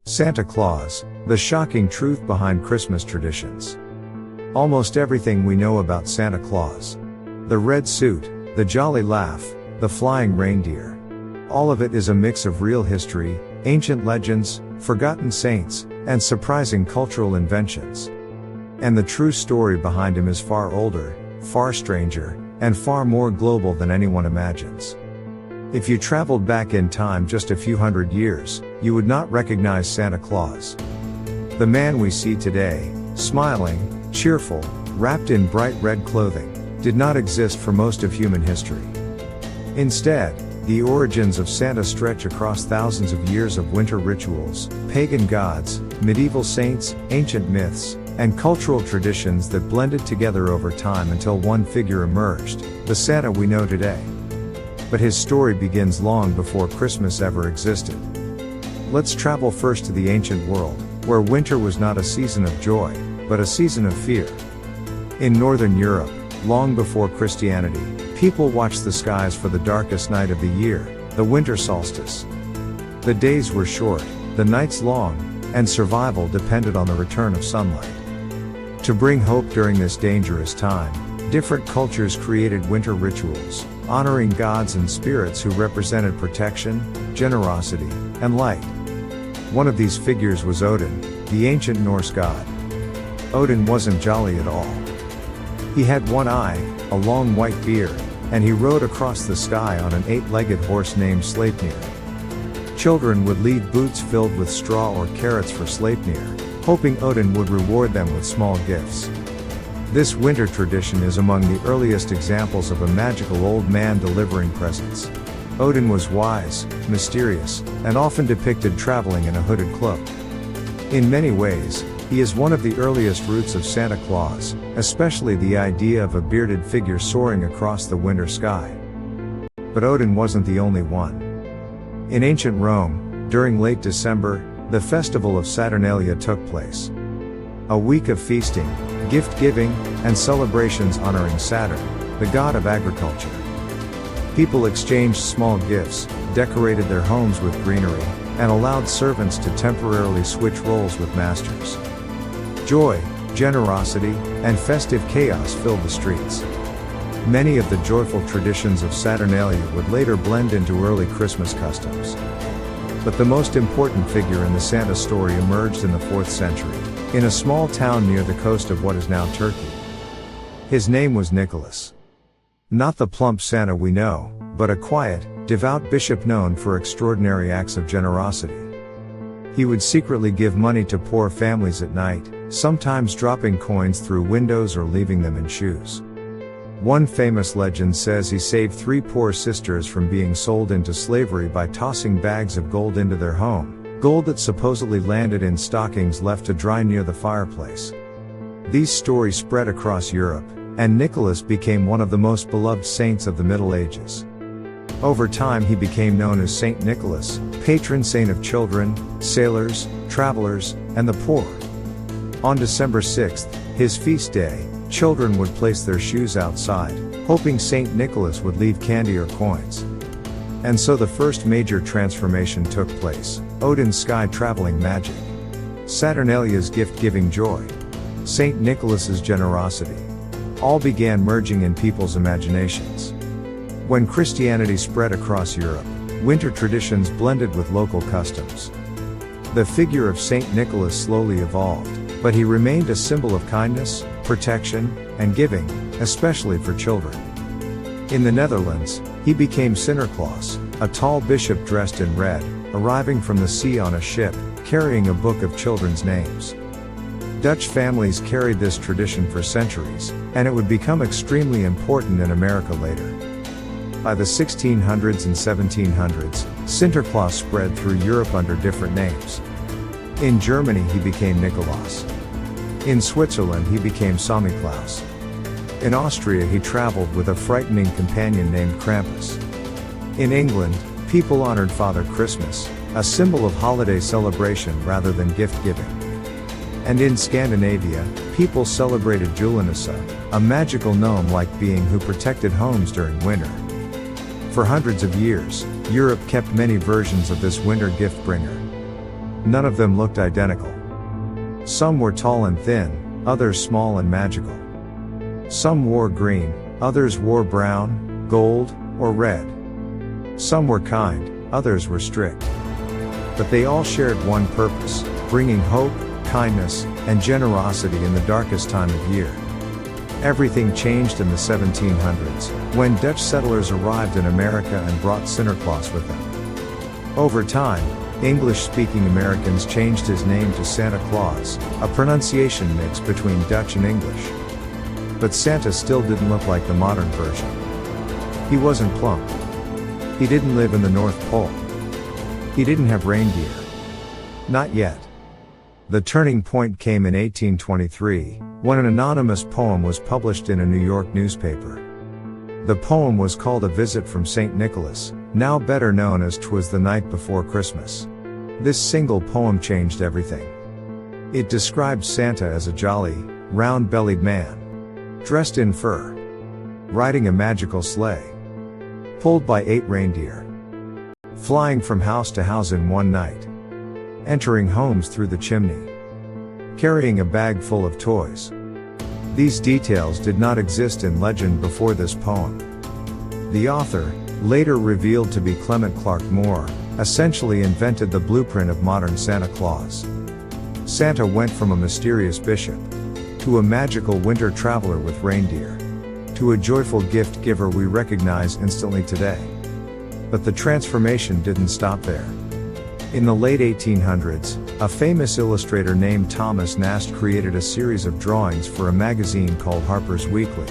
Santa Claus, the shocking truth behind Christmas traditions. Almost everything we know about Santa Claus. The red suit, the jolly laugh, the flying reindeer. All of it is a mix of real history, ancient legends, forgotten saints, and surprising cultural inventions. And the true story behind him is far older, far stranger, and far more global than anyone imagines. If you traveled back in time just a few hundred years, you would not recognize Santa Claus. The man we see today, smiling, cheerful, wrapped in bright red clothing, did not exist for most of human history. Instead, the origins of Santa stretch across thousands of years of winter rituals, pagan gods, medieval saints, ancient myths, and cultural traditions that blended together over time until one figure emerged, the Santa we know today. But his story begins long before Christmas ever existed. Let's travel first to the ancient world, where winter was not a season of joy, but a season of fear. In Northern Europe, long before Christianity, people watched the skies for the darkest night of the year, the winter solstice. The days were short, the nights long, and survival depended on the return of sunlight. To bring hope during this dangerous time, different cultures created winter rituals, honoring gods and spirits who represented protection, generosity, and light. One of these figures was Odin, the ancient Norse god. Odin wasn't jolly at all. He had one eye, a long white beard, and he rode across the sky on an 8-legged horse named Sleipnir. Children would leave boots filled with straw or carrots for Sleipnir, hoping Odin would reward them with small gifts. This winter tradition is among the earliest examples of a magical old man delivering presents. Odin was wise, mysterious, and often depicted traveling in a hooded cloak. In many ways, he is one of the earliest roots of Santa Claus, especially the idea of a bearded figure soaring across the winter sky. But Odin wasn't the only one. In ancient Rome, during late December, the festival of Saturnalia took place. A week of feasting, gift-giving, and celebrations honoring Saturn, the god of agriculture. People exchanged small gifts, decorated their homes with greenery, and allowed servants to temporarily switch roles with masters. Joy, generosity, and festive chaos filled the streets. Many of the joyful traditions of Saturnalia would later blend into early Christmas customs. But the most important figure in the Santa story emerged in the 4th century, in a small town near the coast of what is now Turkey. His name was Nicholas. Not the plump Santa we know, but a quiet, devout bishop known for extraordinary acts of generosity. He would secretly give money to poor families at night, sometimes dropping coins through windows or leaving them in shoes. One famous legend says he saved 3 poor sisters from being sold into slavery by tossing bags of gold into their home, gold that supposedly landed in stockings left to dry near the fireplace. These stories spread across Europe, and Nicholas became one of the most beloved saints of the Middle Ages. Over time he became known as Saint Nicholas, patron saint of children, sailors, travelers, and the poor. On December 6th, his feast day, children would place their shoes outside, hoping Saint Nicholas would leave candy or coins. And so the first major transformation took place: Odin's sky-traveling magic, Saturnalia's gift-giving joy, Saint Nicholas's generosity. All began merging in people's imaginations. When Christianity spread across Europe, winter traditions blended with local customs. The figure of Saint Nicholas slowly evolved, but he remained a symbol of kindness, protection, and giving, especially for children. In the Netherlands, he became Sinterklaas, a tall bishop dressed in red, arriving from the sea on a ship, carrying a book of children's names. Dutch families carried this tradition for centuries, and it would become extremely important in America later. By the 1600s and 1700s, Sinterklaas spread through Europe under different names. In Germany he became Nikolaus. In Switzerland he became Samichlaus. In Austria he traveled with a frightening companion named Krampus. In England, people honored Father Christmas, a symbol of holiday celebration rather than gift-giving. And in Scandinavia, people celebrated Julenisse, a magical gnome-like being who protected homes during winter. For hundreds of years, Europe kept many versions of this winter gift bringer. None of them looked identical. Some were tall and thin, others small and magical. Some wore green, others wore brown, gold, or red. Some were kind, others were strict. But they all shared one purpose: bringing hope, kindness, and generosity in the darkest time of year. Everything changed in the 1700s, when Dutch settlers arrived in America and brought Santa Claus with them. Over time, English-speaking Americans changed his name to Santa Claus, a pronunciation mix between Dutch and English. But Santa still didn't look like the modern version. He wasn't plump. He didn't live in the North Pole. He didn't have reindeer. Not yet. The turning point came in 1823, when an anonymous poem was published in a New York newspaper. The poem was called A Visit from St. Nicholas, now better known as 'Twas the Night Before Christmas. This single poem changed everything. It described Santa as a jolly, round-bellied man, dressed in fur, riding a magical sleigh, pulled by 8 reindeer, flying from house to house in one night, entering homes through the chimney, carrying a bag full of toys. These details did not exist in legend before this poem. The author, later revealed to be Clement Clark Moore, essentially invented the blueprint of modern Santa Claus. Santa went from a mysterious bishop, to a magical winter traveler with reindeer, to a joyful gift giver we recognize instantly today. But the transformation didn't stop there. In the late 1800s, a famous illustrator named Thomas Nast created a series of drawings for a magazine called Harper's Weekly.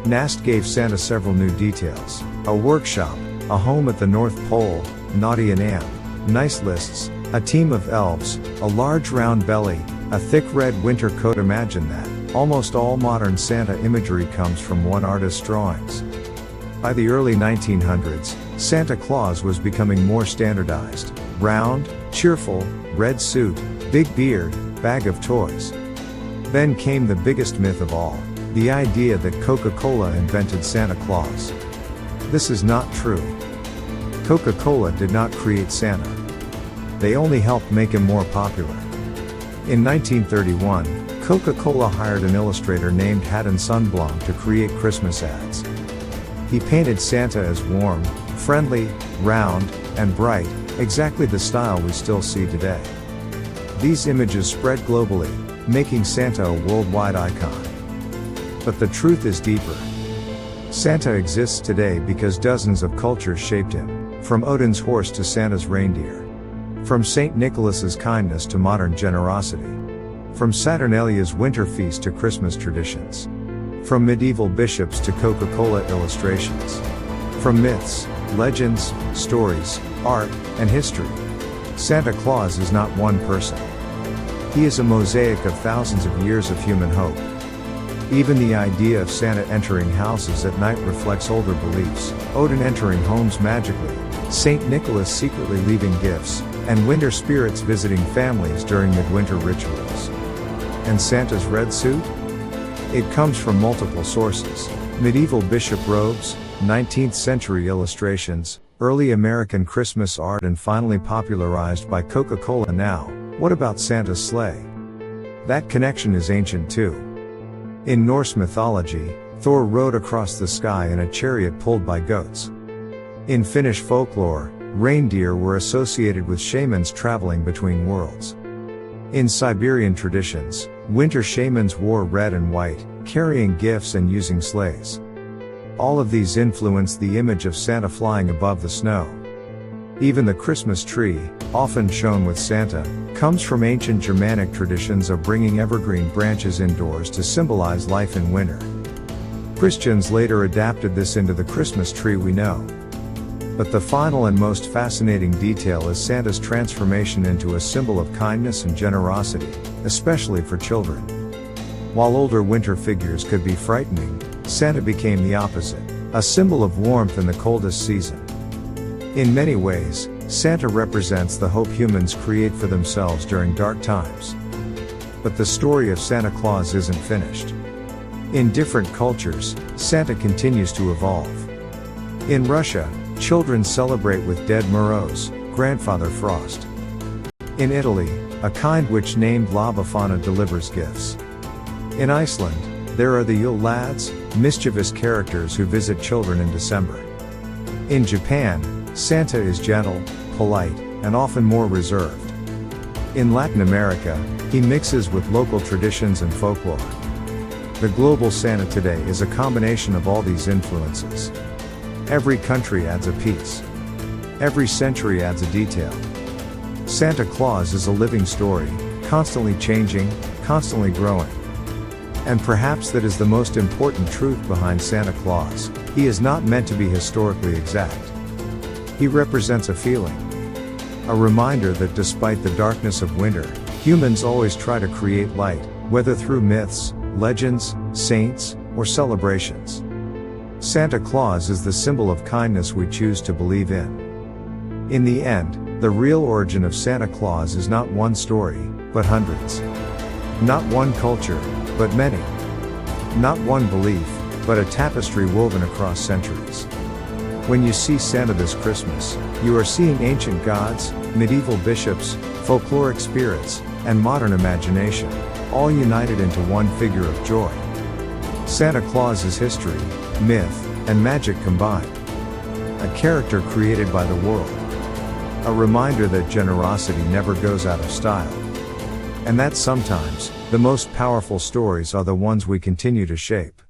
Nast gave Santa several new details: a workshop, a home at the North Pole, naughty and amp, nice lists, a team of elves, a large round belly, a thick red winter coat. Imagine that. Almost all modern Santa imagery comes from one artist's drawings. By the early 1900s, Santa Claus was becoming more standardized: round, cheerful, red suit, big beard, bag of toys. Then came the biggest myth of all, the idea that Coca-Cola invented Santa Claus. This is not true. Coca-Cola did not create Santa. They only helped make him more popular. In 1931, Coca-Cola hired an illustrator named Haddon Sundblom to create Christmas ads. He painted Santa as warm, friendly, round, and bright, exactly the style we still see today. These images spread globally, making Santa a worldwide icon. But the truth is deeper. Santa exists today because dozens of cultures shaped him, from Odin's horse to Santa's reindeer, from St. Nicholas's kindness to modern generosity, from Saturnalia's winter feast to Christmas traditions, from medieval bishops to Coca-Cola illustrations, from myths, legends, stories, art, and history. Santa Claus is not one person. He is a mosaic of thousands of years of human hope. Even the idea of Santa entering houses at night reflects older beliefs: Odin entering homes magically, St. Nicholas secretly leaving gifts, and winter spirits visiting families during midwinter rituals. And Santa's red suit? It comes from multiple sources: medieval bishop robes, 19th century illustrations, early American Christmas art, and finally popularized by Coca-Cola. Now, what about Santa's sleigh? That connection is ancient too. In Norse mythology, Thor rode across the sky in a chariot pulled by goats. In Finnish folklore, reindeer were associated with shamans traveling between worlds. In Siberian traditions, winter shamans wore red and white, carrying gifts and using sleighs. All of these influenced the image of Santa flying above the snow. Even the Christmas tree, often shown with Santa, comes from ancient Germanic traditions of bringing evergreen branches indoors to symbolize life in winter. Christians later adapted this into the Christmas tree we know. But the final and most fascinating detail is Santa's transformation into a symbol of kindness and generosity, especially for children. While older winter figures could be frightening, Santa became the opposite, a symbol of warmth in the coldest season. In many ways, Santa represents the hope humans create for themselves during dark times. But the story of Santa Claus isn't finished. In different cultures, Santa continues to evolve. In Russia, children celebrate with Ded Moroz, Grandfather Frost. In Italy, a kind witch named La Befana delivers gifts. In Iceland, there are the Yule lads, mischievous characters who visit children in December. In Japan, Santa is gentle, polite, and often more reserved. In Latin America, he mixes with local traditions and folklore. The global Santa today is a combination of all these influences. Every country adds a piece. Every century adds a detail. Santa Claus is a living story, constantly changing, constantly growing. And perhaps that is the most important truth behind Santa Claus: he is not meant to be historically exact. He represents a feeling. A reminder that despite the darkness of winter, humans always try to create light, whether through myths, legends, saints, or celebrations. Santa Claus is the symbol of kindness we choose to believe in. In the end, the real origin of Santa Claus is not one story, but hundreds. Not one culture, but many. Not one belief, but a tapestry woven across centuries. When you see Santa this Christmas, you are seeing ancient gods, medieval bishops, folkloric spirits, and modern imagination, all united into one figure of joy. Santa Claus is history, myth, and magic combined. A character created by the world. A reminder that generosity never goes out of style. And that sometimes, the most powerful stories are the ones we continue to shape.